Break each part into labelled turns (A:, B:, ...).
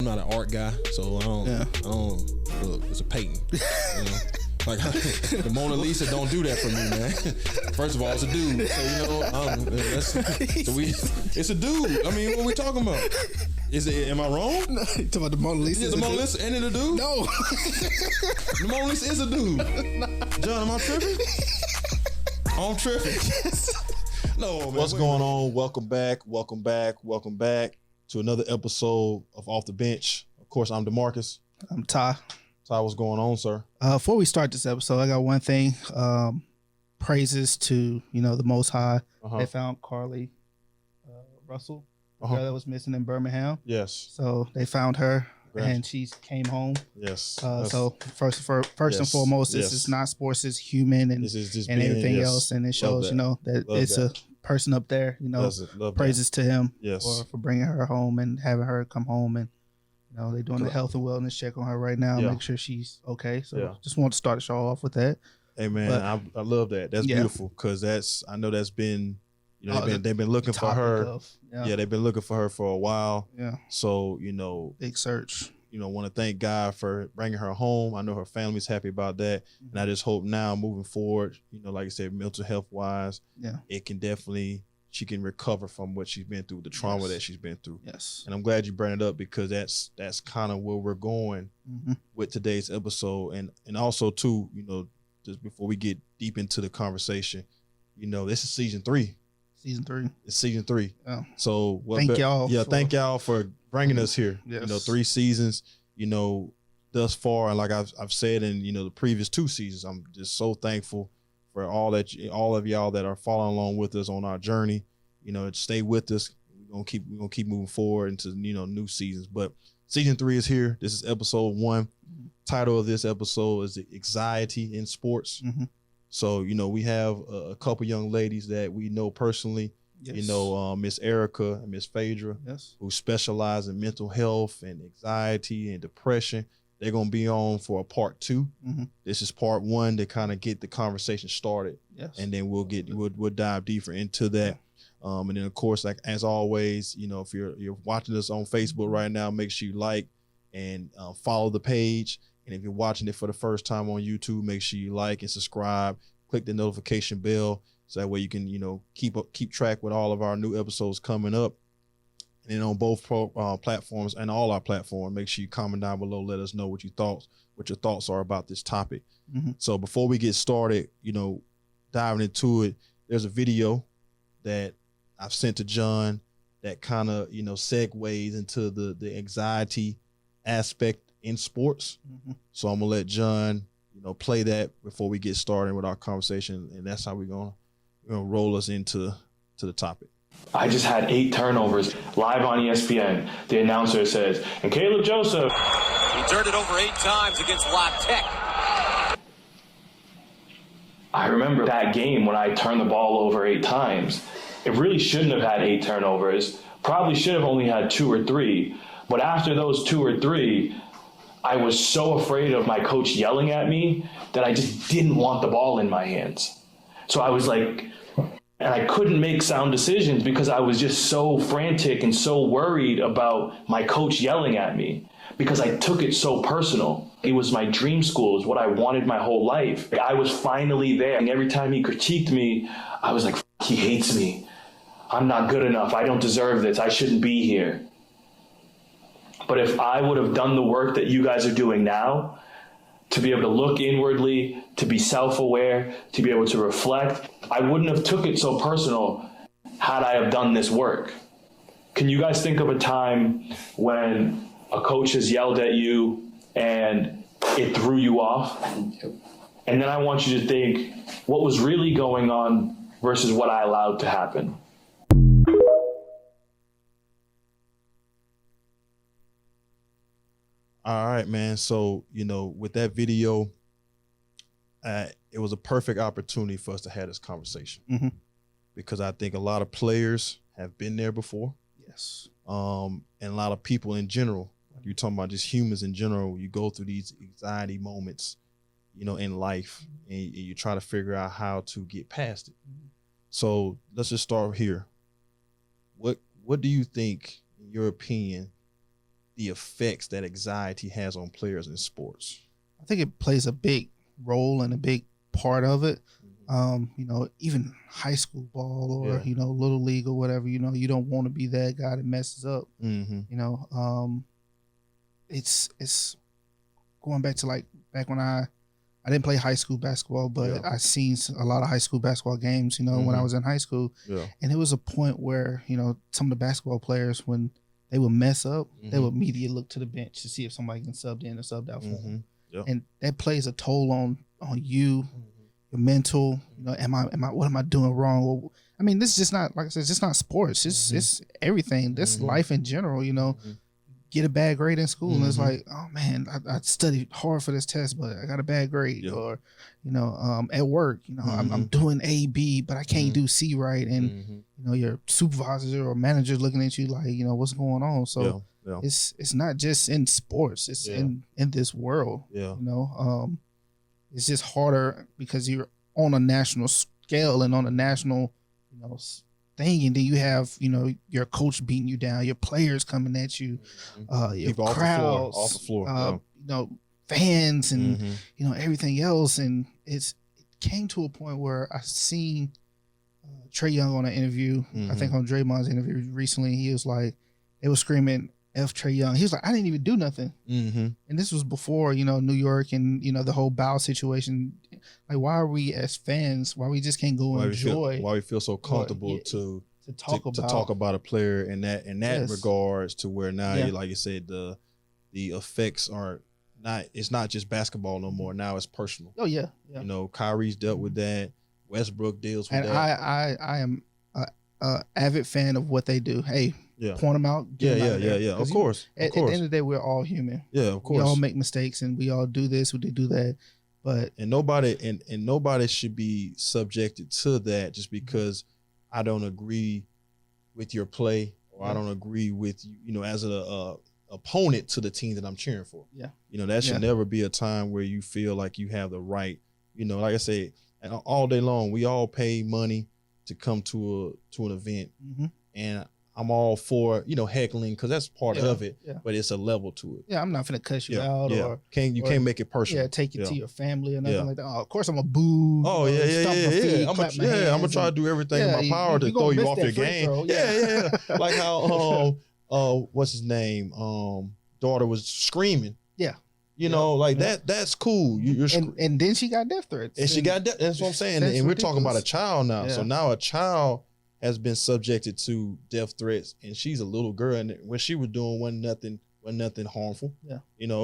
A: I'm not an art guy, so I don't look, it's a painting. You know? Like the Mona Lisa don't do that for me, man. First of all, it's a dude. So it's a dude. I mean, what are we talking about? Am I wrong?
B: No, you talking about the Mona Lisa?
A: Is the Mona Lisa and it a dude?
B: No.
A: The Mona Lisa is a dude. John, am I tripping? I'm tripping. Yes. No, man. What's going on? Welcome back to another episode of Off the Bench. Of course, I'm DeMarcus.
B: I'm Ty.
A: Ty, what's going on, sir?
B: Before we start this episode, I got one thing. Praises to, the Most High. They found Carly Russell, the girl that was missing in Birmingham.
A: Yes.
B: So they found her and she came home.
A: Yes.
B: So first and foremost, this is not sports, it's human and everything else. And it shows, that it's a person up there, praises to him for bringing her home and having her come home. And they're doing the health and wellness check on her right now, make sure she's okay. So just want to start the show off with that.
A: Hey man, I love that. That's beautiful because I know that's been, they've been looking for her. They've been looking for her for a while. Yeah. So
B: big search.
A: Want to thank God for bringing her home. I know her family's happy about that, and I just hope now moving forward, like I said, mental health wise, it can definitely. She can recover from what she's been through, the trauma that she's been through.
B: Yes. And
A: I'm glad you brought it up because that's kind of where we're going with today's episode. And also too, just before we get deep into the conversation, this is season 3.
B: Season 3.
A: It's season 3.
B: Yeah.
A: So
B: thank y'all.
A: Yeah, thank y'all for bringing us here.
B: Yes.
A: 3 seasons, thus far. And like I've said in, the previous 2 seasons, I'm just so thankful for all of y'all that are following along with us on our journey. Stay with us. We're gonna keep moving forward into new seasons. But season 3 is here. This is episode 1. Title of this episode is Anxiety in Sports. So we have a couple young ladies that we know personally. Yes. Miss Erica and Miss Phaedra, who specialize in mental health and anxiety and depression. They're going to be on for a part 2. This is part 1 to kind of get the conversation started. Yes. And then we'll dive deeper into that. And then of course, like as always, if you're watching us on Facebook right now, make sure you like and follow the page. And if you're watching it for the first time on YouTube, make sure you like and subscribe, click the notification bell. So that way you can, keep track with all of our new episodes coming up. And then on both platforms and all our platforms, make sure you comment down below. Let us know what your thoughts are about this topic. So before we get started, diving into it, there's a video that I've sent to John that kind of, segues into the anxiety aspect in sports. So I'm gonna let John, play that before we get started with our conversation, and that's how we're gonna roll us into the topic.
C: I just had 8 turnovers live on ESPN. The announcer says, and Caleb Joseph.
D: He turned it over 8 times against La Tech.
C: I remember that game when I turned the ball over 8 times. It really shouldn't have had 8 turnovers. Probably should have only had 2 or 3. But after those 2 or 3, I was so afraid of my coach yelling at me that I just didn't want the ball in my hands. So I was like, and I couldn't make sound decisions because I was just so frantic and so worried about my coach yelling at me because I took it so personal. It was my dream school. It was what I wanted my whole life. I was finally there. And every time he critiqued me, I was like, he hates me. I'm not good enough. I don't deserve this. I shouldn't be here. But if I would have done the work that you guys are doing now, to be able to look inwardly, to be self-aware, to be able to reflect, I wouldn't have took it so personal had I have done this work. Can you guys think of a time when a coach has yelled at you and it threw you off? And then I want you to think what was really going on versus what I allowed to happen.
A: All right, man. So, with that video, it was a perfect opportunity for us to have this conversation because I think a lot of players have been there before.
B: Yes.
A: And a lot of people in general, you're talking about just humans in general, you go through these anxiety moments, in life, and you try to figure out how to get past it. So let's just start here. What do you think, in your opinion, the effects that anxiety has on players in sports?
B: I think it plays a big role and a big part of it. Even high school ball or, little league or whatever, you don't want to be that guy that messes up. It's going back to like back when I didn't play high school basketball, but I seen a lot of high school basketball games, when I was in high school. And it was a point where, some of the basketball players, when they would mess up, they would immediately look to the bench to see if somebody can sub in or sub out for them. And that plays a toll on you, your mental, what am I doing wrong? Well, I mean, this is just not, like I said, it's just not sports. It's everything. This life in general, get a bad grade in school and it's like, oh man, I studied hard for this test, but I got a bad grade. Or, at work, I'm doing A, B, but I can't do C right. And, your supervisors or managers looking at you like, what's going on? So it's not just in sports, it's in this world. It's just harder because you're on a national scale and on a national, thing, and then you have your coach beating you down, your players coming at you, your
A: people
B: crowds,
A: off the floor,
B: fans, and everything else. And it came to a point where I seen Trae Young on an interview. I think on Draymond's interview recently, he was like, they were screaming F Trae Young. He was like, I didn't even do nothing. And this was before New York and the whole Bow situation. Like, why are we as fans? Why we just can't go and enjoy?
A: Why we feel so comfortable to talk about a player in that regards, to where now, like you said, the effects are not. It's not just basketball no more. Now it's personal.
B: Oh yeah.
A: Kyrie's dealt with that. Westbrook deals with
B: that.
A: And
B: I am a avid fan of what they do. Hey. Point them out.
A: Of course.
B: At the end of the day, we're all human.
A: Yeah, of course.
B: We all make mistakes, and we all do this, we do that. But
A: nobody should be subjected to that just because I don't agree with your play, or I don't agree with you, as an opponent to the team that I'm cheering for. That should never be a time where you feel like you have the right. Like I said, all day long, we all pay money to come to an event, and I'm all for, heckling, because that's part of it, but it's a level to it.
B: Yeah, I'm not going to cuss you out or
A: can't make it personal.
B: Yeah, take it to your family or nothing like that. Oh, of course I'm a boo.
A: Oh, I'm going to try to do everything in my power to throw you off your game. Like how, what's his name? Daughter was screaming. That's cool.
B: And then she got death threats.
A: And she got that's what I'm saying. And we're talking about a child now. So now a child has been subjected to death threats, and she's a little girl, and what she was doing wasn't nothing harmful.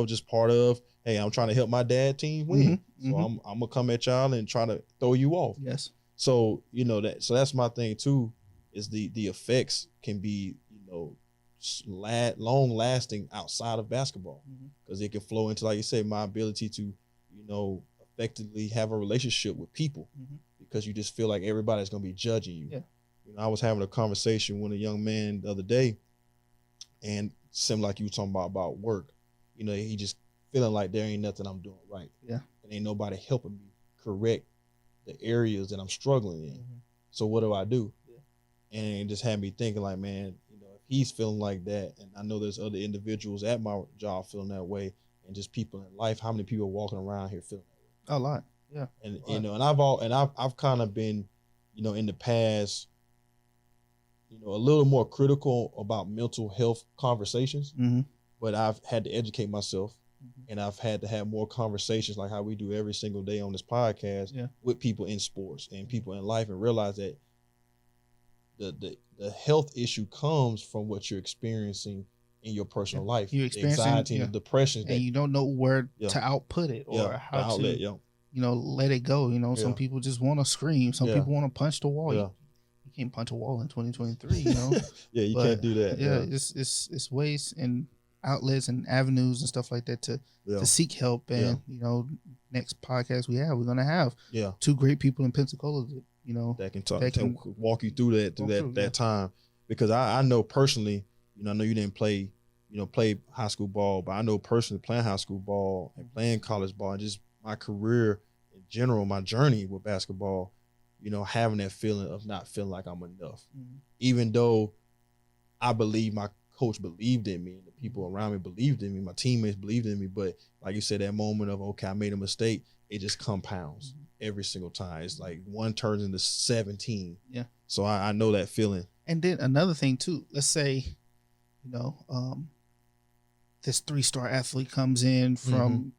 A: Just part of, hey, I'm trying to help my dad team win. So I'm gonna come at y'all and try to throw you off. So so that's my thing too, is the effects can be long lasting outside of basketball, because it can flow into, like you say, my ability to effectively have a relationship with people, because you just feel like everybody's gonna be judging you. I was having a conversation with a young man the other day, and similar like you were talking about work, he just feeling like there ain't nothing I'm doing right. And ain't nobody helping me correct the areas that I'm struggling in. So what do? And it just had me thinking like, man, if he's feeling like that, and I know there's other individuals at my job feeling that way, and just people in life, how many people are walking around here feeling that way?
B: A lot. Yeah.
A: And I've kind of been, in the past, a little more critical about mental health conversations, but I've had to educate myself, and I've had to have more conversations like how we do every single day on this podcast with people in sports and people in life, and realize that the health issue comes from what you're experiencing in your personal life, the anxiety and the depression,
B: and you don't know where to output it or how outlet, to let it go. Some people just want to scream, some people want to punch the wall. You can't punch a wall in 2023,
A: you can't do that.
B: It's ways and outlets and avenues and stuff like that to seek help. And next podcast we're gonna have two great people in Pensacola
A: that can talk, that can walk you through that time, because I know personally, I know you didn't play high school ball, but I know personally playing high school ball and playing college ball and just my career in general, my journey with basketball, having that feeling of not feeling like I'm enough, even though I believe my coach believed in me and the people around me believed in me, my teammates believed in me. But like you said, that moment of, okay, I made a mistake, it just compounds every single time. It's like 1 turns into 17.
B: Yeah.
A: So I know that feeling.
B: And then another thing too, let's say, this 3-star athlete comes in from,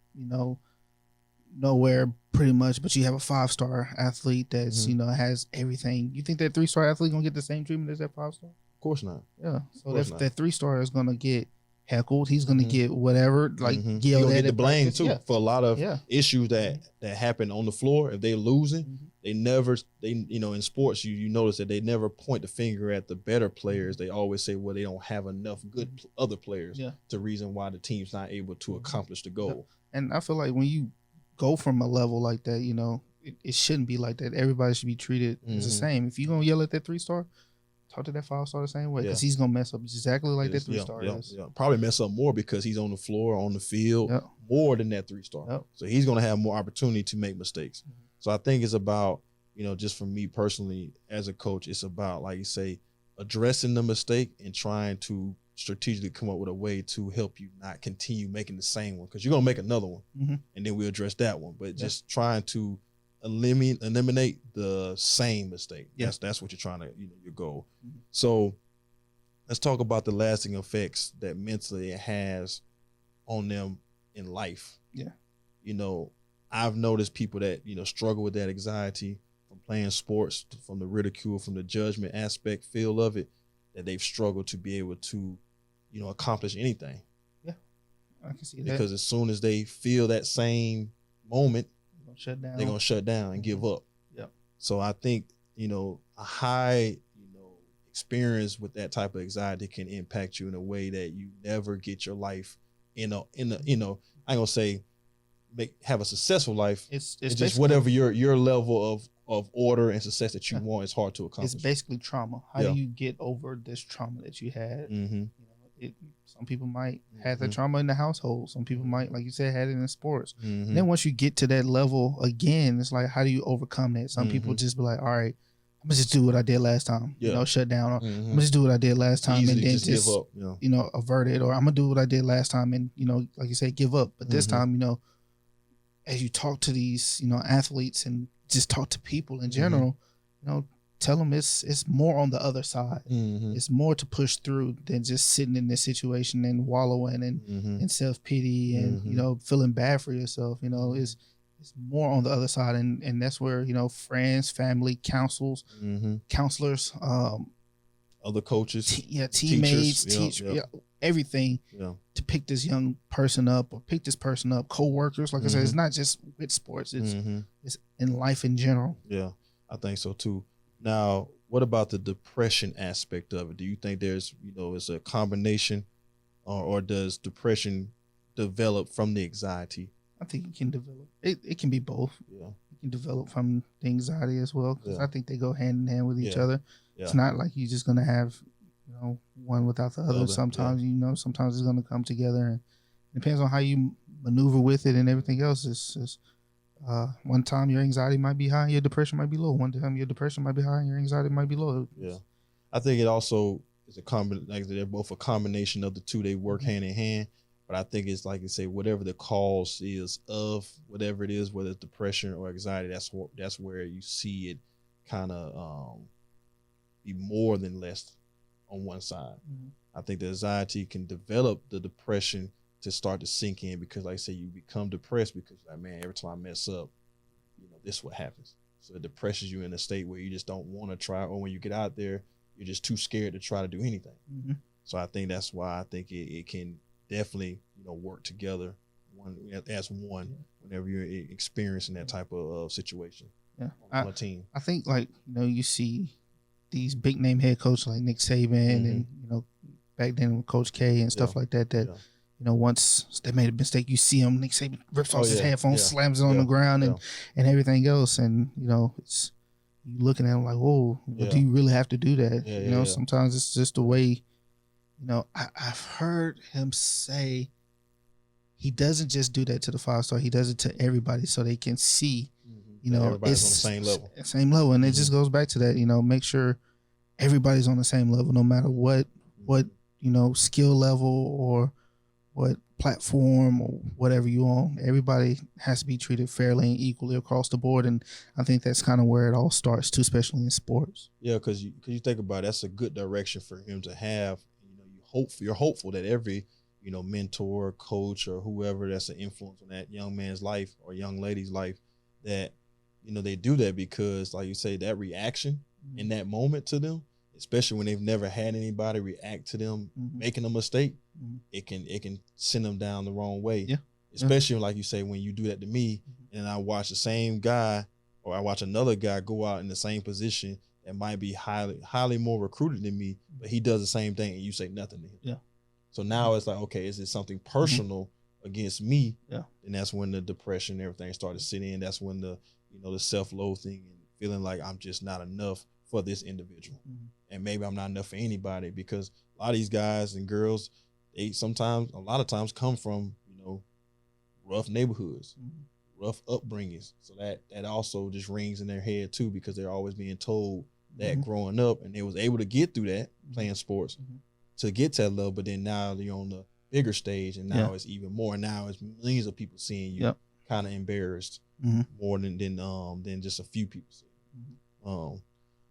B: nowhere pretty much, but you have a 5-star athlete that's, has everything. You think that 3-star athlete gonna get the same treatment as that 5-star?
A: Of course not.
B: Yeah. So that 3-star is gonna get heckled. He's gonna get whatever, like
A: He's
B: yelled
A: gonna
B: at.
A: get the blame too for a lot of
B: Yeah.
A: issues that happen on the floor. If they're losing, they in sports you notice that they never point the finger at the better players. They always say, well, they don't have enough good other players to reason why the team's not able to accomplish the goal.
B: And I feel like when you go from a level like that, it shouldn't be like that. Everybody should be treated as the same. If you're gonna yell at that 3-star, talk to that 5-star the same way, because he's gonna mess up exactly like that 3-star is. Yeah.
A: Probably mess up more because he's on the floor, on the field, more than that 3-star. So he's gonna have more opportunity to make mistakes. So I think it's about, just for me personally as a coach, it's about, like you say, addressing the mistake and trying to strategically come up with a way to help you not continue making the same one, because you're gonna make another one, and then we'll address that one. But just trying to eliminate the same mistake. That's what you're trying to, your goal. So let's talk about the lasting effects that mentally it has on them in life. I've noticed people that struggle with that anxiety from playing sports, from the ridicule, from the judgment aspect, feel of it, that they've struggled to be able to accomplish anything.
B: I can see that,
A: because as soon as they feel that same moment,
B: they're
A: gonna shut down and give up. So I think a high experience with that type of anxiety can impact you in a way that you never get your life in a I ain't gonna say have a successful life. It's just whatever your level of order and success that you want is hard to accomplish.
B: It's basically trauma. How do you get over this trauma that you had? Some people might have that trauma in the household. Some people might, like you said, had it in sports. And then once you get to that level again, it's like, how do you overcome that? Some people just be like, all right, I'm gonna just do what I did last time. Shut down. Or I'm gonna just do what I did last time and then just give up. Avert it. Or I'm gonna do what I did last time and like you said, give up. But this time, as you talk to these athletes and just talk to people in general, tell them it's more on the other side. It's more to push through than just sitting in this situation and wallowing and self-pity and feeling bad for yourself. It's more on the other side, and that's where friends, family, counselors,
A: other coaches,
B: teammates, teachers, everything to pick this young person up or pick this person up. Co-workers, like I said, it's not just with sports; it's in life in general.
A: Yeah, I think so too. Now, what about the depression aspect of it? Do you think there's, it's a combination, or does depression develop from the anxiety?
B: I think it can develop. It can be both. Yeah, it can develop from the anxiety as well, because I think they go hand in hand with each other. It's not like you're just gonna have, one without the other. Sometimes sometimes it's gonna come together, and it depends on how you maneuver with it and everything else. It's one time your anxiety might be high and your depression might be low. One time your depression might be high and your anxiety might be low.
A: Yeah. I think it also is like they're both a combination of the two. They work hand in hand, but I think it's like you say, whatever the cause is of whatever it is, whether it's depression or anxiety, that's where you see it kind of be more than less on one side. I think the anxiety can develop the depression to start to sink in, because like I say, you become depressed because like, man, every time I mess up, this is what happens. So it depresses you in a state where you just don't want to try, or when you get out there, you're just too scared to try to do anything. So I think that's why I think it can definitely work together as one whenever you're experiencing that type of situation on a team.
B: I think you see these big name head coaches like Nick Saban and back then with Coach K and stuff like that. Once they made a mistake, you see him, Nick Saban rips off his headphones, slams it on the ground and everything else. And, it's you looking at him like, whoa, do you really have to do that? Sometimes it's just the way, I've heard him say he doesn't just do that to the 5-star. He does it to everybody so they can see,
A: everybody's
B: it's
A: on the same level.
B: Same level. And it just goes back to that, make sure everybody's on the same level, no matter what skill level or what platform or whatever you on. Everybody has to be treated fairly and equally across the board, and I think that's kind of where it all starts too, especially in sports.
A: Yeah, because you think about it, that's a good direction for him to have. You're hopeful that every mentor, coach, or whoever that's an influence on that young man's life or young lady's life, that they do that, because like you say, that reaction in that moment to them, especially when they've never had anybody react to them making a mistake, it can send them down the wrong way.
B: Yeah.
A: Especially like you say, when you do that to me and I watch the same guy, or I watch another guy go out in the same position that might be highly more recruited than me, but he does the same thing and you say nothing to him.
B: Yeah.
A: So now it's like, okay, is it something personal against me?
B: Yeah.
A: And that's when the depression and everything started sitting in. That's when the the self-loathing and feeling like I'm just not enough for this individual. And maybe I'm not enough for anybody, because a lot of these guys and girls, a lot of times come from, rough neighborhoods, rough upbringings. So that also just rings in their head too, because they're always being told that growing up, and they was able to get through that playing sports to get to that level. But then now you're on the bigger stage, and now it's even more. Now it's millions of people seeing you kind of embarrassed more than just a few people see.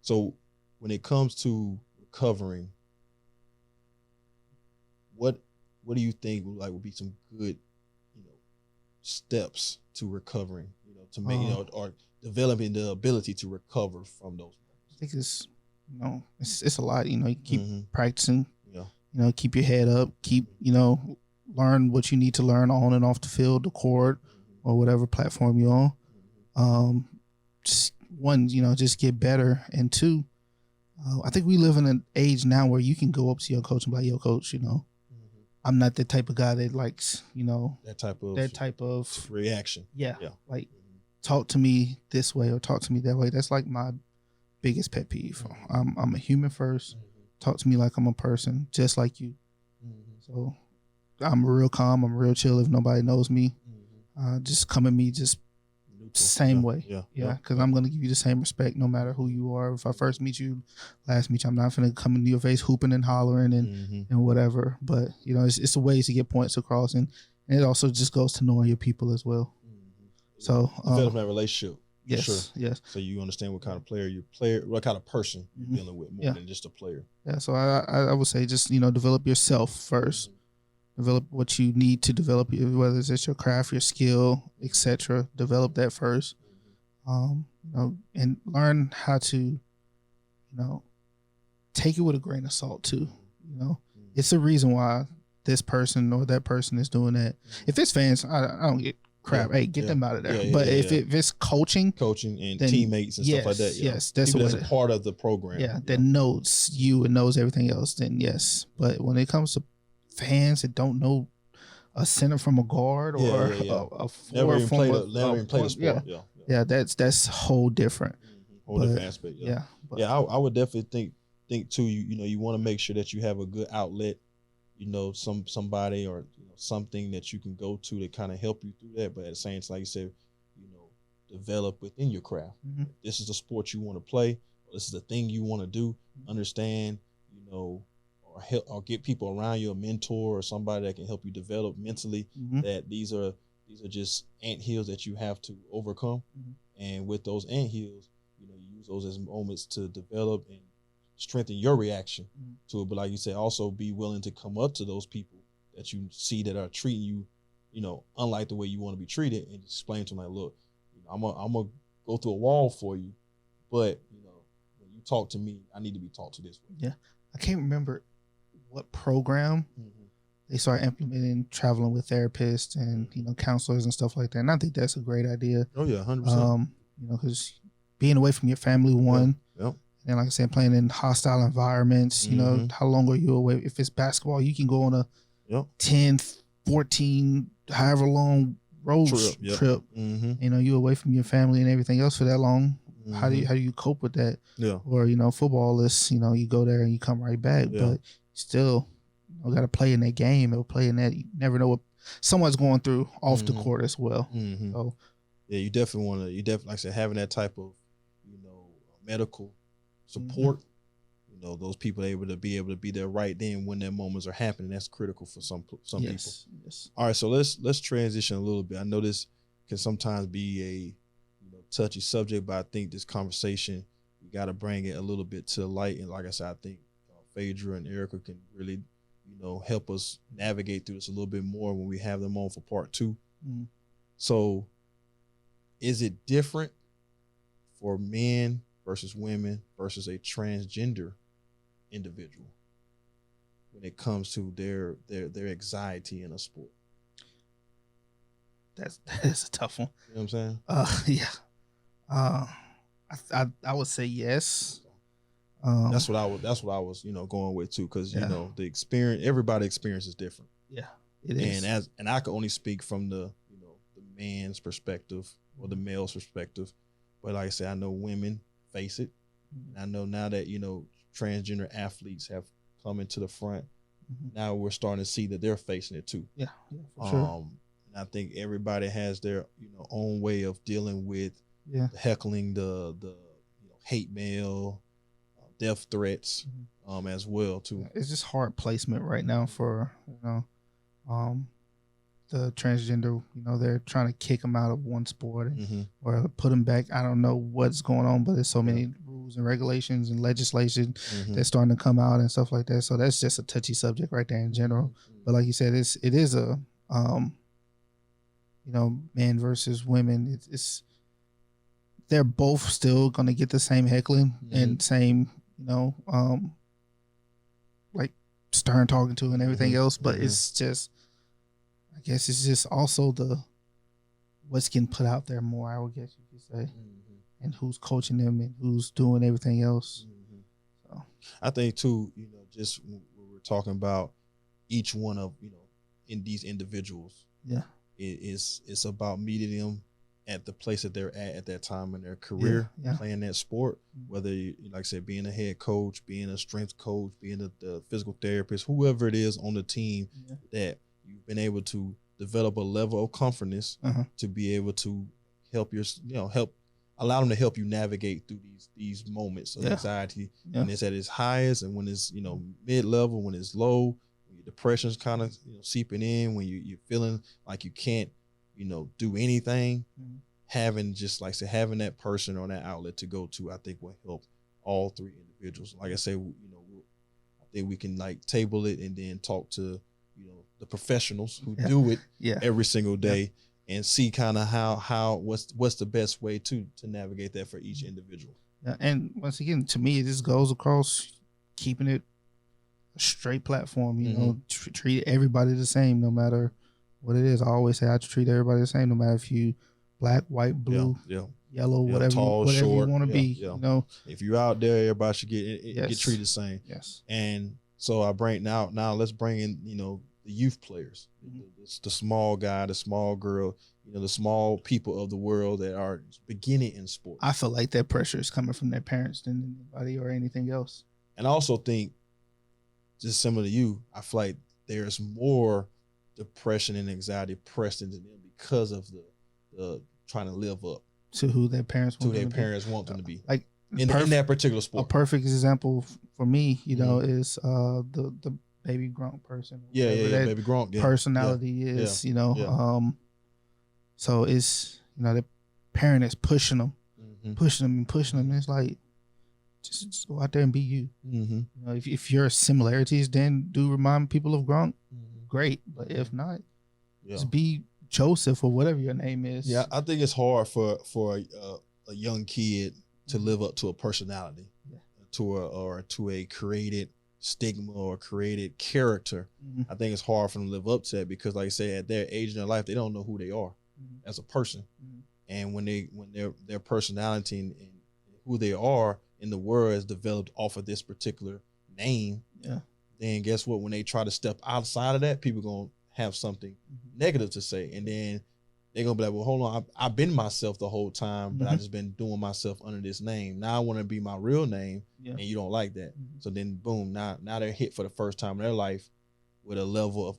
A: So when it comes to recovering, what do you think would be some good steps to recovering, to make or developing the ability to recover from those moments?
B: I think it's a lot. You keep practicing. Keep your head up. Keep learn what you need to learn on and off the field, the court, or whatever platform you're on. Just one, just get better, and two, I think we live in an age now where you can go up to your coach and be like, "Yo, coach, I'm not the type of guy that likes, that type of
A: reaction."
B: Yeah. Like, talk to me this way or talk to me that way. That's like my biggest pet peeve. I'm a human first. Talk to me like I'm a person, just like you. So I'm real calm. I'm real chill. If nobody knows me, just come at me just same way. Because I'm gonna give you the same respect no matter who you are. If I first meet you, last meet you, I'm not gonna come into your face hooping and hollering and whatever. But it's a ways to get points across, and it also just goes to knowing your people as well. So
A: developing that relationship.
B: Yes,
A: sure.
B: Yes.
A: So you understand what kind of what kind of person you're dealing with, more than just a player.
B: Yeah. So I would say just develop yourself first. Develop what you need to develop, whether it's your craft, your skill, etc. Develop that first, and learn how to, take it with a grain of salt too. It's a reason why this person or that person is doing that. If it's fans, I don't get crap. Hey, get them out of there. But if it's coaching
A: and then, teammates and stuff like that,
B: yes, that's
A: a part of the program.
B: That knows you and knows everything else. Then yes, but when it comes to fans that don't know a center from a guard or a
A: never even played a sport.
B: That's whole different.
A: Whole different aspect. I would definitely think too. You want to make sure that you have a good outlet. Somebody or something that you can go to kind of help you through that. But at the same time, like you said, develop within your craft. If this is the sport you want to play, or this is the thing you want to do. Understand, or help, or get people around you, a mentor or somebody that can help you develop mentally. That these are just anthills that you have to overcome, and with those anthills, you use those as moments to develop and strengthen your reaction to it. But like you said, also be willing to come up to those people that you see that are treating you, unlike the way you want to be treated, and explain to them like, look, I'm gonna go through a wall for you, but when you talk to me, I need to be talked to this way.
B: Yeah, I can't remember what program they started implementing traveling with therapists and counselors and stuff like that. And I think that's a great idea.
A: Oh yeah, 100%.
B: Because being away from your family, one. Yep. And like I said, playing in hostile environments, how long are you away? If it's basketball, you can go on a 10, 14, however long road trip. You away from your family and everything else for that long. How do you cope with that?
A: Yeah.
B: Or football is you go there and you come right back, but still got to play in that game or play in that. You never know what someone's going through off the court as well. So
A: yeah, you definitely want to. Like I said, having that type of medical support, those people able to be there right then when their moments are happening. That's critical for some people.
B: Yes.
A: All right, so let's transition a little bit. I know this can sometimes be a touchy subject, but I think this conversation, we got to bring it a little bit to light. And like I said, I think Phaedra and Erica can really, help us navigate through this a little bit more when we have them on for part 2. So is it different for men versus women versus a transgender individual when it comes to their anxiety in a sport?
B: That is a tough one.
A: You know what I'm saying?
B: Yeah. I would say yes.
A: That's what I was going with too, because the experience, everybody experience is different.
B: Yeah, it is.
A: And I can only speak from the the man's perspective or the male's perspective, but like I said, I know women face it. And I know now that transgender athletes have come into the front. Now we're starting to see that they're facing it too.
B: Yeah, for sure.
A: And I think everybody has their own way of dealing with the heckling, the hate mail, death threats, as well too.
B: It's just hard placement right now for the transgender. They're trying to kick them out of one sport or put them back. I don't know what's going on, but there's so many rules and regulations and legislation that's starting to come out and stuff like that. So that's just a touchy subject right there in general. But like you said, it is a men versus women. It's they're both still going to get the same heckling and same, like stern talking to and everything else. But it's just, I guess it's just also what's getting put out there more, I would guess you could say, and who's coaching them and who's doing everything else. So
A: I think too, just when we're talking about each one of, in these individuals, it's about meeting them at the place that they're at that time in their career, playing that sport, whether you, like I said, being a head coach, being a strength coach, being the physical therapist, whoever it is on the team, that you've been able to develop a level of comfortness to be able to help allow them to help you navigate through these moments of anxiety. When it's at its highest and when it's, mid-level, when it's low, when your depression's kind of, seeping in, when you're feeling like you can't, do anything, having just like say having that person or that outlet to go to, I think will help all three individuals. Like I say, I think we can like table it and then talk to, the professionals who do it every single day and see kind of how what's the best way to navigate that for each individual.
B: Yeah, and once again, to me, this goes across keeping it a straight platform. Treat everybody the same, no matter what it is. I always say I treat everybody the same, no matter if you black, white, blue, yellow, whatever,
A: tall, short,
B: you want to be.
A: If you're out there, everybody should get treated the same.
B: Yes.
A: And so I bring now let's bring in the youth players, the small guy, the small girl, the small people of the world that are beginning in sport.
B: I feel like that pressure is coming from their parents than anybody or anything else.
A: And I also think, just similar to you, I feel like there's more depression and anxiety pressed into them because of the trying to live up
B: to who their parents want
A: them to be.
B: Like
A: in that particular sport.
B: A perfect example for me, is the baby Gronk person.
A: Baby Gronk.
B: Personality is, so it's, the parent is pushing them. Pushing them. It's like, just go out there and be you. If your similarities then do remind people of Gronk, great. But if not, just be Joseph or whatever your name is.
A: Yeah, I think it's hard for a young kid to live up to a personality, to a created stigma or created character. I think it's hard for them to live up to that because, like I say, at their age in their life, they don't know who they are as a person. And when their personality and who they are in the world is developed off of this particular name, then guess what? When they try to step outside of that, people gonna have something negative to say, and then they're gonna be like, well, hold on, I've been myself the whole time, but I just been doing myself under this name. Now I want to be my real name, and you don't like that. So then, boom, now they're hit for the first time in their life with a level of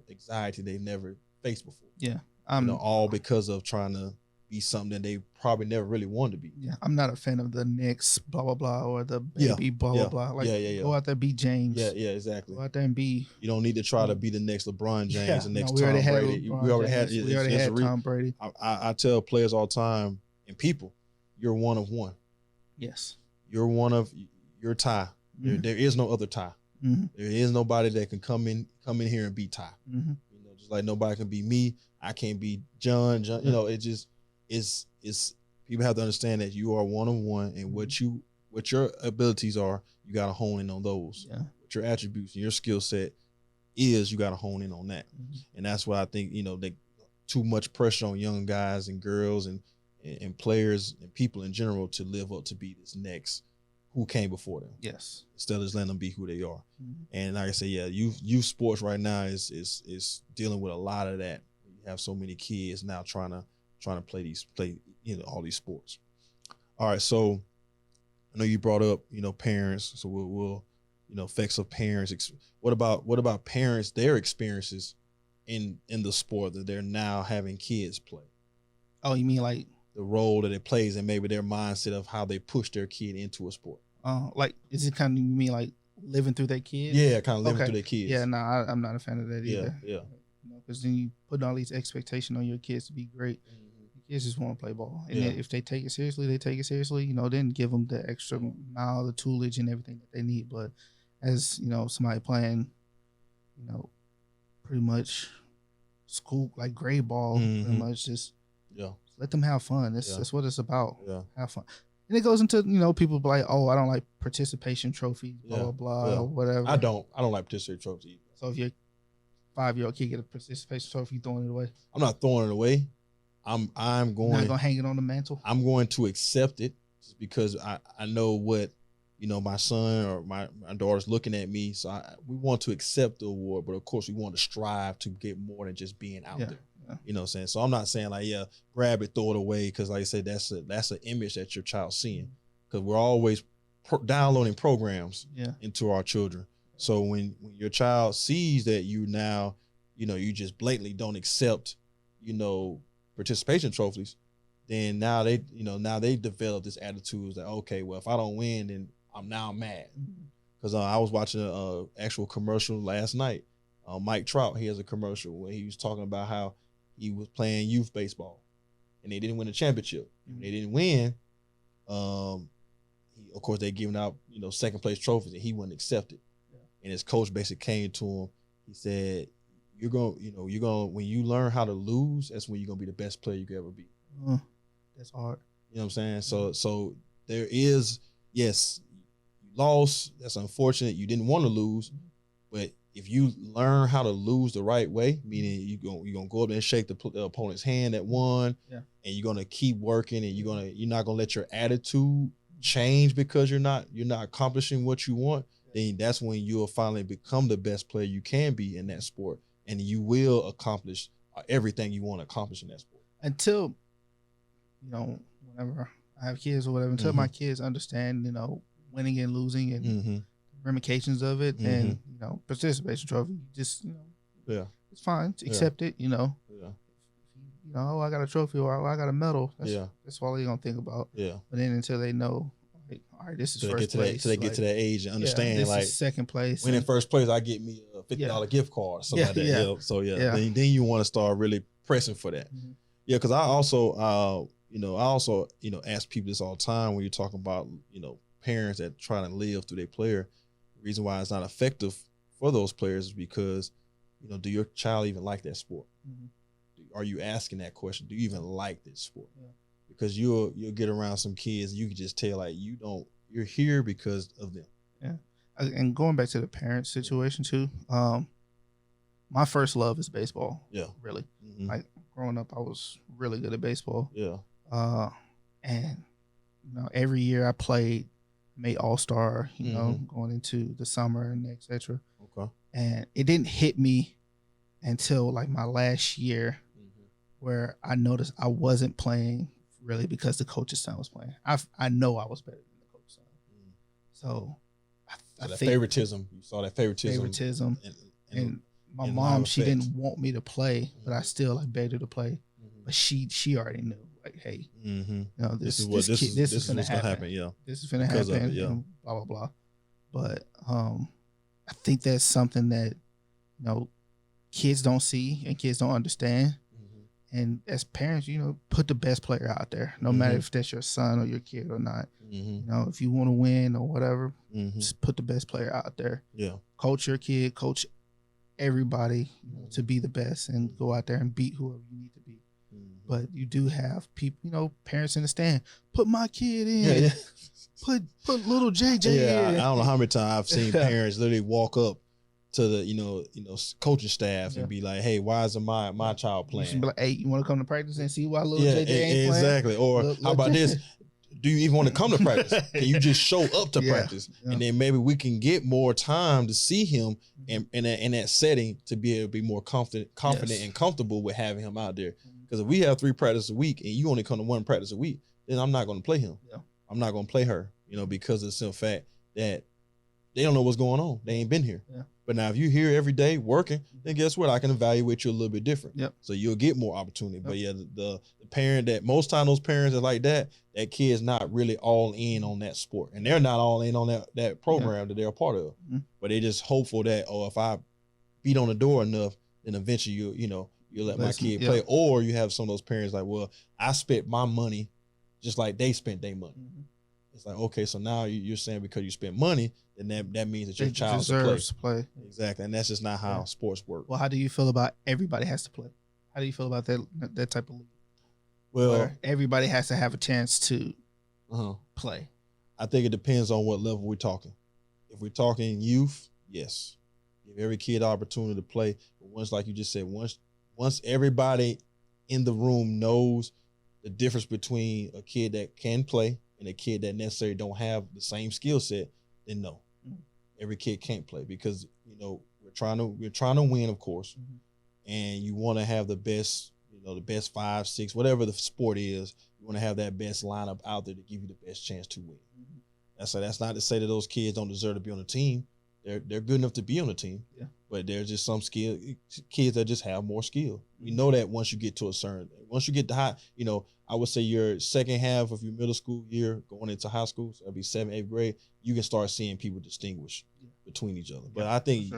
A: anxiety they've never faced before.
B: Yeah,
A: all because of trying to be something that they probably never really wanted to be.
B: Yeah, I'm not a fan of the Knicks, blah blah blah, or the baby blah blah. Like, go out there, be James.
A: Yeah, exactly.
B: Go out there and be.
A: You don't need to try to be the next LeBron James, the next
B: we
A: Tom
B: Brady.
A: We already had
B: Tom Brady.
A: I tell players all the time and people, you're one of one.
B: Yes.
A: You're Ty. Mm-hmm. There is no other Ty. Mm-hmm. There is nobody that can come in here and be Ty. Mm-hmm. You know, just like nobody can be me. I can't be John. You know, it just is people have to understand that you are one of one, and what your abilities are, you got to hone in on those. Yeah. What your attributes and your skill set is, you got to hone in on that. Mm-hmm. And that's why I think, you know, they too much pressure on young guys and girls and players and people in general to live up to be this next who came before them.
B: Yes.
A: Instead of just letting them be who they are. Mm-hmm. And like I say, yeah, youth sports right now is dealing with a lot of that. You have so many kids now trying to play all these sports. All right, so I know you brought up, you know, parents, so we'll you know, effects of parents. What about parents, their experiences in the sport that they're now having kids play?
B: Oh, you mean like
A: the role that it plays and maybe their mindset of how they push their kid into a sport?
B: Like, is it kind of, you mean like living through their kids?
A: Yeah, kind of living through their kids.
B: Yeah, no, I'm not a fan of that either.
A: Yeah.
B: Because then you put all these expectations on your kids to be great. Mm-hmm. Kids just want to play ball. And if they take it seriously, they take it seriously. You know, then give them the extra mile, the toolage and everything that they need. But as, you know, somebody playing, you know, pretty much school, like grade ball, pretty much just let them have fun. That's what it's about. Yeah. Have fun. And it goes into, you know, people be like, oh, I don't like participation trophies, blah, blah, whatever.
A: I don't like participation trophies either.
B: So if your 5-year-old kid get a participation trophy, you throwing it away?
A: I'm not throwing it away. I'm going.
B: Not gonna hang it on the mantle.
A: I'm going to accept it just because I know what, you know, my son or my daughter's looking at me. So we want to accept the award, but of course we want to strive to get more than just being out there. Yeah. You know what I'm saying? So I'm not saying like, grab it, throw it away, because like I said, that's an image that your child's seeing, because we're always downloading programs into our children. So when your child sees that you now, you know, you just blatantly don't accept, you know, participation trophies, then now they develop this attitude that, okay, well, if I don't win, then I'm now mad. Because I was watching an actual commercial last night. Mike Trout, he has a commercial where he was talking about how he was playing youth baseball and they didn't win the championship. When they didn't win, of course they giving out, you know, second place trophies, and he wouldn't accept it. And his coach basically came to him. He said, you're going, when you learn how to lose, that's when you're going to be the best player you could ever be.
B: That's hard.
A: You know what I'm saying? So there is, yes, you lost. That's unfortunate. You didn't want to lose, but if you learn how to lose the right way, meaning you're going to go up there and shake the opponent's hand that won, and you're going to keep working, and you're not going to let your attitude change because you're not accomplishing what you want, then that's when you'll finally become the best player you can be in that sport, and you will accomplish everything you want to accomplish in that sport. Until,
B: you know, whenever I have kids or whatever, until my kids understand, you know, winning and losing and ramifications of it, and, you know, participation trophy, just, you know, it's fine to accept it, you know. You know, oh, I got a trophy or I got a medal. That's all they're gonna think about. But then until they know, like, all right, this is first place.
A: Till they get to that age and understand,
B: this
A: like,
B: is second place.
A: Winning first place, I get me a $50 gift card or something like that. Yeah. So then you want to start really pressing for that. Yeah, because I also ask people this all the time when you're talking about, you know, parents that trying to live through their player. The reason why it's not effective for those players is because, you know, do your child even like that sport? Are you asking that question? Do you even like this sport? Because you'll get around some kids and you can just tell, like, you're here because of them.
B: Yeah. And going back to the parent situation too, my first love is baseball. Yeah. Really. Like, growing up, I was really good at baseball.
A: Yeah.
B: And, you know, every year I played, made All-Star, you know, going into the summer and et cetera.
A: Okay.
B: And it didn't hit me until like my last year, where I noticed I wasn't playing really because the coach's son was playing. I know I was better than the coach's son. So I think
A: favoritism. You saw that favoritism.
B: And my mom, she didn't want me to play, but I still, like, begged her to play. But she already knew. like, hey,
A: this is going to happen. Yeah,
B: this is going to happen. And blah blah blah. But I think that's something that kids don't see and kids don't understand. And as parents, put the best player out there, no matter if that's your son or your kid or not. If you want to win or whatever, just put the best player out there.
A: Yeah,
B: coach your kid, coach everybody to be the best, and go out there and beat whoever you need to beat. But you do have people, parents in the stand. Put my kid in. Put little JJ in.
A: I don't know how many times I've seen parents literally walk up to the coaching staff and be like, hey, why isn't my child playing?
B: You should be like, hey, you want to come to practice and see why little JJ ain't playing?
A: Exactly. Or how about this? Do you even want to come to practice? Can you just show up to practice? And then maybe we can get more time to see him in that setting to be able to be more confident and comfortable with having him out there. Because if we have 3 practices a week and you only come to 1 practice a week, then I'm not going to play him.
B: Yeah.
A: I'm not going to play her, because of the simple fact that they don't know what's going on. They ain't been here.
B: Yeah.
A: But now if you're here every day working, then guess what? I can evaluate you a little bit different.
B: Yep.
A: So you'll get more opportunity. Yep. But yeah, the parent that most time those parents are like that kid's not really all in on that sport. And they're not all in on that program that they're a part of. But they're just hopeful that, if I beat on the door enough, then eventually you'll let my kid play. Or you have some of those parents like, well, I spent my money just like they spent their money. It's like, okay, so now you're saying because you spent money, then that means that your child deserves to play. Exactly, and that's just not how sports work.
B: Well, how do you feel about everybody has to play? How do you feel about that type of league?
A: Well,
B: where everybody has to have a chance to play.
A: I think it depends on what level we're talking. If we're talking youth, yes, give every kid the opportunity to play. But once, like you just said, once everybody in the room knows the difference between a kid that can play and a kid that necessarily don't have the same skill set, then no, every kid can't play because we're trying to win, of course, and you want to have the best, the best 5, 6, whatever the sport is. You want to have that best lineup out there to give you the best chance to win. That's not to say that those kids don't deserve to be on the team. They're good enough to be on the team, but there's just some kids that just have more skill. We know that once you get to once you get to high, I would say your second half of your middle school year going into high school, so that'd be 7th, 8th grade, you can start seeing people distinguish between each other. But I think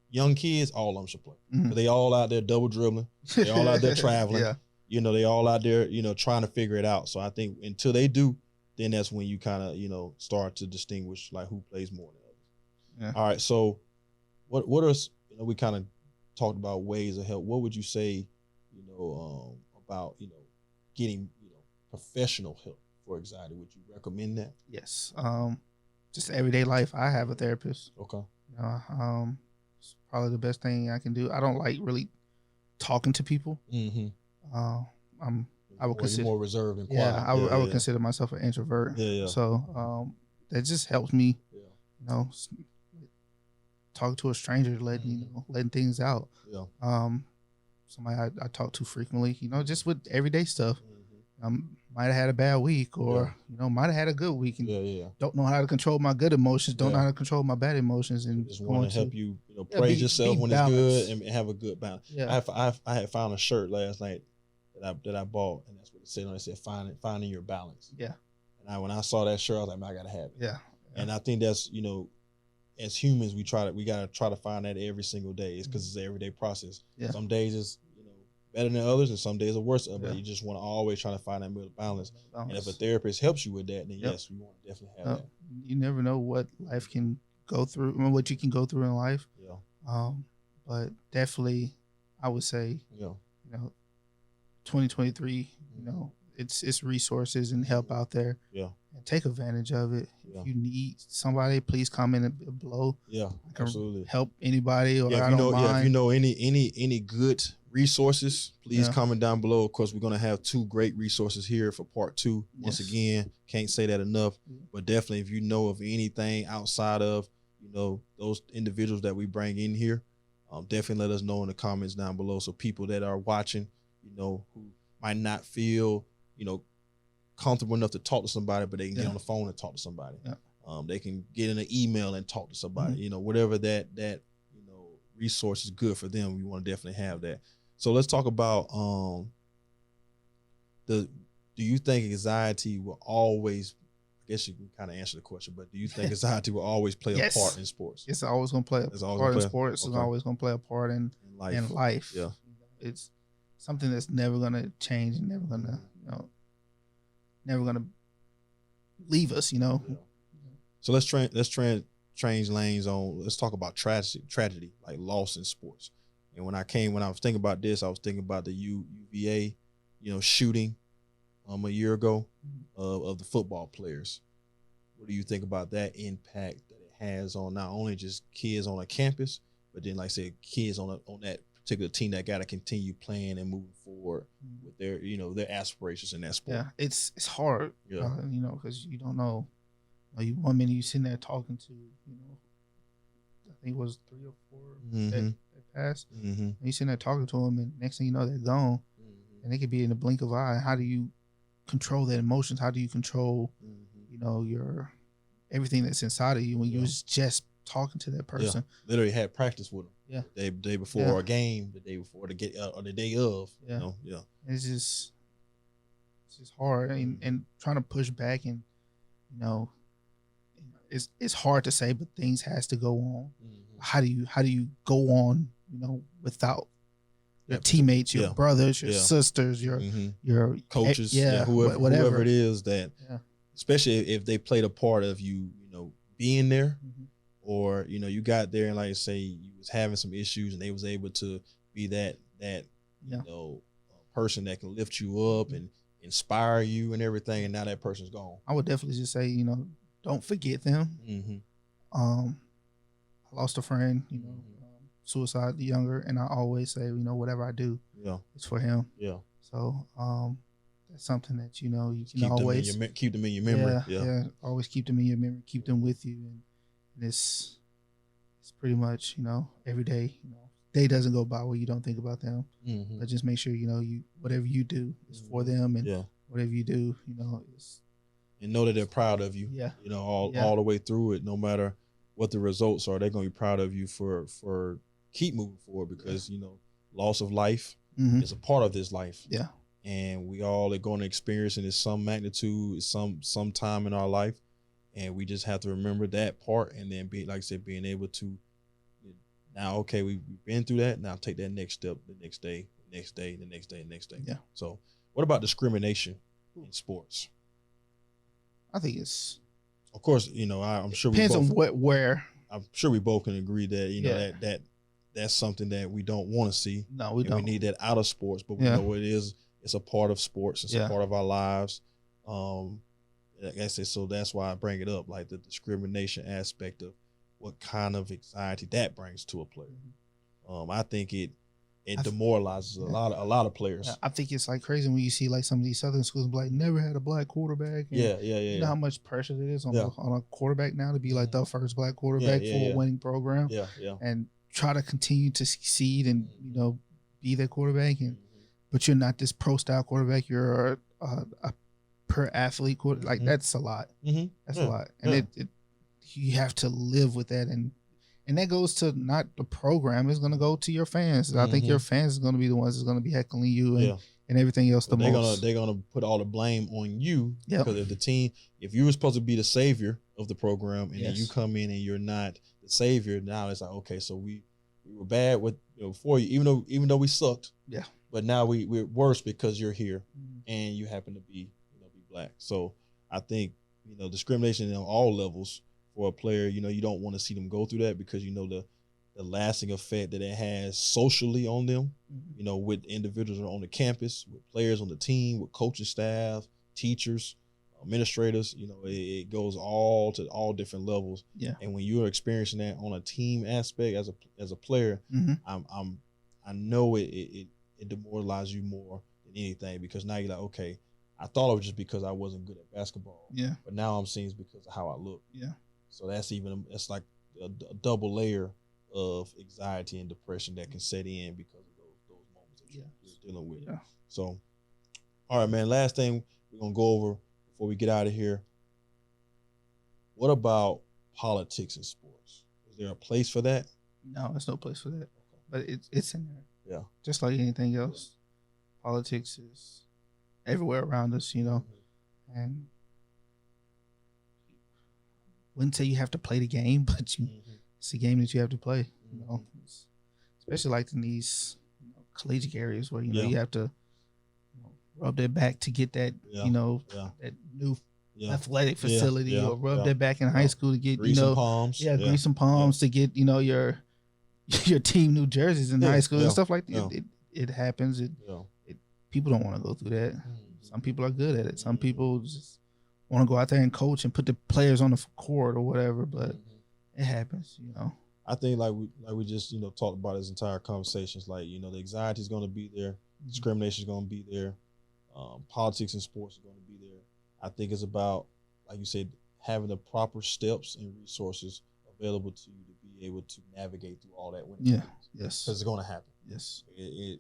A: young kids, all of them should play. They all out there double dribbling. They all out there traveling. They all out there, trying to figure it out. So I think until they do, then that's when you kind of, start to distinguish like who plays more than others. Yeah. All right. So what are, we kind of talked about ways of help. What would you say, about, getting, professional help for anxiety? Would you recommend that?
B: Yes. Just everyday life. I have a therapist.
A: Okay.
B: It's probably the best thing I can do. I don't like really talking to people. I would consider
A: more reserved and quiet.
B: Yeah, I would consider myself an introvert. So that just helps me, talk to a stranger, letting things out. Somebody I talk to frequently, just with everyday stuff. Might have had a bad week, or might have had a good week, and don't know how to control my good emotions, don't know how to control my bad emotions, and
A: just want to help you, praise yourself when it's good and have a good balance. I had found a shirt last night that I bought, and that's what it said on it. It said finding your balance. And when I saw that shirt, I was like, man, I gotta have it. And I think that's as humans we gotta try to find that every single day. It's because it's an everyday process. Some days it's better than others, and some days are worse. But you just want to always try to find that middle balance. And if a therapist helps you with that, then yes, we want to definitely have that.
B: You never know what life can go through, what you can go through in life. But definitely, I would say, 2023, it's resources and help out there. And take advantage of it. If you need somebody, please comment below.
A: Absolutely.
B: Help anybody, or
A: I don't mind. If you know any good resources, please comment down below. Of course, we're gonna have 2 great resources here for part 2. Once again, can't say that enough. But definitely, if you know of anything outside of those individuals that we bring in here, definitely let us know in the comments down below. So people that are watching, who might not feel comfortable enough to talk to somebody, but they can get on the phone and talk to somebody. They can get in an email and talk to somebody. Whatever that resource is good for them, we want to definitely have that. So let's talk about Do you think anxiety will always? I guess you can kind of answer the question, but do you think anxiety will always play a part in sports?
B: It's always going to play a part in sports. Okay. It's always going to play a part in life.
A: Yeah,
B: it's something that's never going to change and never going to, never going to leave us.
A: Yeah. So let's change lanes on. Let's talk about tragedy, like loss in sports. And when I was thinking about this, I was thinking about the UVA, shooting a year ago of the football players. What do you think about that impact that it has on not only just kids on a campus, but then, like I said, kids on that particular team that got to continue playing and moving forward with their their aspirations in that sport?
B: Yeah, it's hard, because you don't know. One minute you sitting there talking to, I think it was 3 or 4 that passed. And you sitting there talking to them, and next thing you know, they're gone. And they could be in the blink of an eye. How do you control their emotions? How do you control, your everything that's inside of you when you was just talking to that person?
A: Yeah. Literally had practice with them.
B: Yeah.
A: The day before a game, the day before or the day of.
B: Yeah. It's just hard and trying to push back and it's hard to say, but things has to go on. How do you go on, without your teammates, your brothers, your sisters, your
A: coaches, whoever it is that, especially if they played a part of you, being there, or you got there and like say you was having some issues and they was able to be that person that can lift you up and inspire you and everything, and now that person's gone.
B: I would definitely just say, don't forget them. I lost a friend, suicide younger, and I always say, whatever I do, it's for him.
A: Yeah.
B: So that's something that you can always
A: keep them in your memory.
B: Yeah. Always keep them in your memory, keep them with you, and it's pretty much every day. Day doesn't go by where you don't think about them. But just make sure you whatever you do is for them, and whatever you do, is.
A: And know that they're proud of you.
B: Yeah.
A: All the way through it, no matter what the results are, they're gonna be proud of you for keep moving forward, because loss of life is a part of this life.
B: Yeah.
A: And we all are going to experience it in some magnitude, some time in our life, and we just have to remember that part, and then being able to now, okay, we've been through that. Now take that next step, the next day.
B: Yeah.
A: So, what about discrimination in sports?
B: I think it's,
A: of course, I'm sure
B: depends on where.
A: I'm sure we both can agree that that's something that we don't want to see.
B: No, we don't.
A: We need that out of sports, but we know it is. It's a part of sports. It's a part of our lives. Like I said, so that's why I bring it up, like the discrimination aspect of what kind of anxiety that brings to a player. I think it demoralizes a lot of players.
B: I think it's like crazy when you see like some of these southern schools like never had a black quarterback. And you know how much pressure it is on a quarterback now to be like the first black quarterback for a winning program. And try to continue to succeed and be that quarterback, but you're not this pro style quarterback. You're a per athlete quarterback. Like that's a lot. That's a lot, and it you have to live with that and. And that goes to not the program. It's going to go to your fans. I think your fans are going to be the ones that's going to be heckling you and everything else the most.
A: They're going to put all the blame on you because if you were supposed to be the savior of the program and then you come in and you're not the savior, now it's like, okay, so we were bad with for you, even though we sucked.
B: Yeah.
A: But now we're worse because you're here and you happen to be be black. So I think discrimination on all levels. For a player, you don't want to see them go through that because the lasting effect that it has socially on them, with individuals on the campus, with players on the team, with coaching staff, teachers, administrators, it goes all to all different levels.
B: Yeah.
A: And when you're experiencing that on a team aspect as a player, I know it demoralizes you more than anything, because now you're like, okay, I thought it was just because I wasn't good at basketball.
B: Yeah.
A: But now I'm seeing it's because of how I look.
B: Yeah.
A: So it's like a double layer of anxiety and depression that can set in because of those moments that you're dealing with.
B: Yeah.
A: So, all right, man, last thing we're going to go over before we get out of here. What about politics in sports? Is there a place for that?
B: No, there's no place for that. But it's in there.
A: Yeah.
B: Just like anything else. Politics is everywhere around us, you know. And wouldn't say you have to play the game, but it's a game that you have to play, you know. Especially like in these collegiate areas where, you know, you have to rub their back to get that, you know, that new athletic facility, or rub their back in high school to get,
A: grease
B: you know,
A: palms.
B: Grease some palms to get, you know, your team new jerseys in high school and stuff like that. It happens. People don't want to go through that. Some people are good at it. Some people just want to go out there and coach and put the players on the court or whatever, but it happens, you know.
A: I think like we just, you know, talked about this entire conversation. It's like, you know, the anxiety is going to be there. Discrimination is going to be there. Politics and sports are going to be there. I think it's about, like you said, having the proper steps and resources available to you to be able to navigate through all that.
B: Yes.
A: Because it's going to happen.
B: Yes.
A: The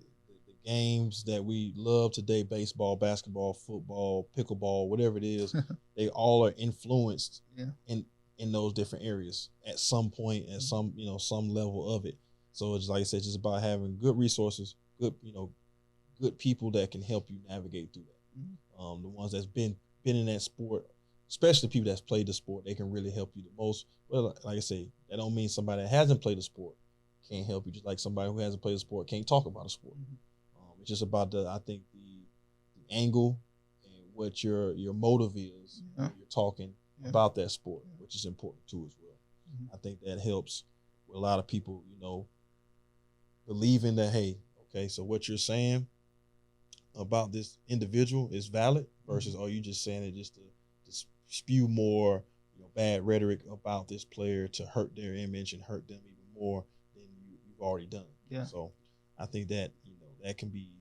A: games that we love today, baseball, basketball, football, pickleball, whatever it is, they all are influenced in those different areas at some point, at some, you know, some level of it. So it's like I said, just about having good resources, good, you know, good people that can help you navigate through that. The ones that's been in that sport, especially people that's played the sport, they can really help you the most. Well, like I say, that don't mean somebody that hasn't played the sport can't help you, just like somebody who hasn't played the sport can't talk about a sport. It's just about I think the angle and what your motive is when you're talking about that sport, which is important too as well. I think that helps with a lot of people, you know, believing that, hey, okay, so what you're saying about this individual is valid versus are you just saying it just to spew more, you know, bad rhetoric about this player to hurt their image and hurt them even more than you've already done. So I think that, you know, that can be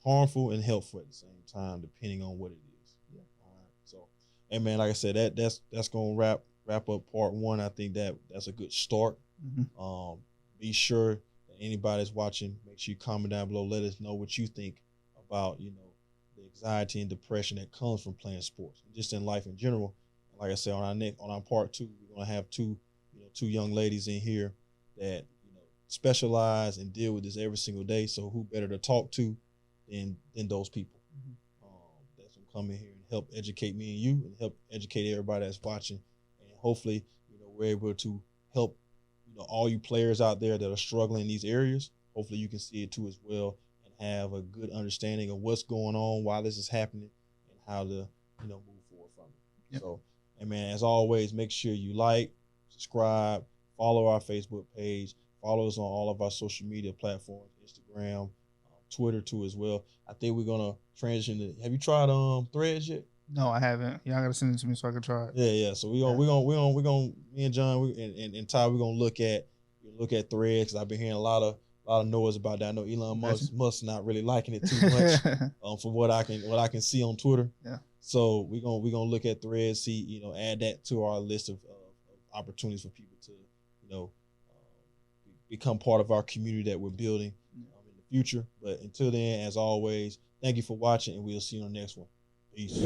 A: harmful and helpful at the same time, depending on what it is. All right. So, hey man, like I said, that's gonna wrap up part one. I think that's a good start. Be sure that anybody that's watching, make sure you comment down below. Let us know what you think about, you know, the anxiety and depression that comes from playing sports, and just in life in general. And like I said, on our part two, we're gonna have two young ladies in here that, you know, specialize and deal with this every single day. So who better to talk to than those people that's gonna come in here and help educate me and you, and help educate everybody that's watching. And hopefully, you know, we're able to help, you know, all you players out there that are struggling in these areas. Hopefully you can see it too as well, and have a good understanding of what's going on, why this is happening, and how to, you know, move forward from it. So, and man, as always, make sure you like, subscribe, follow our Facebook page, follow us on all of our social media platforms, Instagram, Twitter too as well. I think we're gonna transition to. Have you tried Threads yet?
B: No, I haven't. Y'all gotta send it to me so I can try it.
A: Yeah. So we're gonna me and John and Ty, we're gonna look at Threads, because I've been hearing a lot of noise about that. I know Elon Musk not really liking it too much from what I can see on Twitter. So we're gonna look at Threads, see, you know, add that to our list of opportunities for people to, you know, become part of our community that we're building future. But until then, as always, thank you for watching, and we'll see you on the next one. Peace.